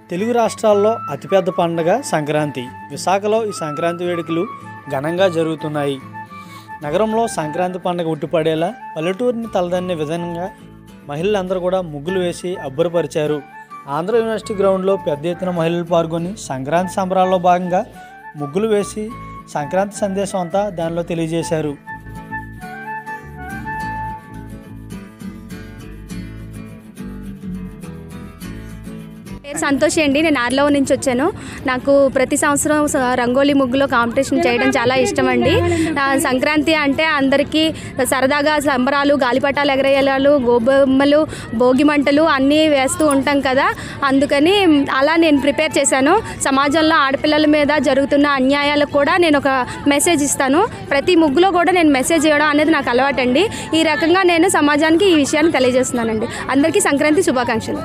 తెలుగు రాష్ట్రాల్లో అతిపెద్ద పండుగ సంక్రాంతి. విశాఖలో ఈ సంక్రాంతి వేడుకలు ఘనంగా జరుగుతున్నాయి. నగరంలో సంక్రాంతి పండుగ ఉట్టిపడేలా పల్లెటూరిని తలదన్నే విధంగా మహిళలందరూ కూడా ముగ్గులు వేసి అబ్బురపరిచారు. ఆంధ్ర యూనివర్సిటీ గ్రౌండ్లో పెద్ద ఎత్తున మహిళలు పాల్గొని సంక్రాంతి సంబరాల్లో భాగంగా ముగ్గులు వేసి సంక్రాంతి సందేశం అంతా దానిలో తెలియజేశారు. సంతోషి అండి, నేను ఆర్లవ నుంచి వచ్చాను. నాకు ప్రతి సంవత్సరం రంగోలీ ముగ్గులో కాంపిటీషన్ చేయడం చాలా ఇష్టం అండి. సంక్రాంతి అంటే అందరికీ సరదాగా సంబరాలు, గాలిపటాలు ఎగరేయాలు, గోబొమ్మలు, భోగి మంటలు అన్నీ వేస్తూ ఉంటాం కదా. అందుకని అలా నేను ప్రిపేర్ చేశాను. సమాజంలో ఆడపిల్లల మీద జరుగుతున్న అన్యాయాలకు కూడా నేను ఒక మెసేజ్ ఇస్తాను. ప్రతి ముగ్గులో కూడా నేను మెసేజ్ ఇవ్వడం అనేది నాకు అలవాటండి. ఈ రకంగా నేను సమాజానికి ఈ విషయాన్ని తెలియజేస్తున్నానండి. అందరికీ సంక్రాంతి శుభాకాంక్షలు.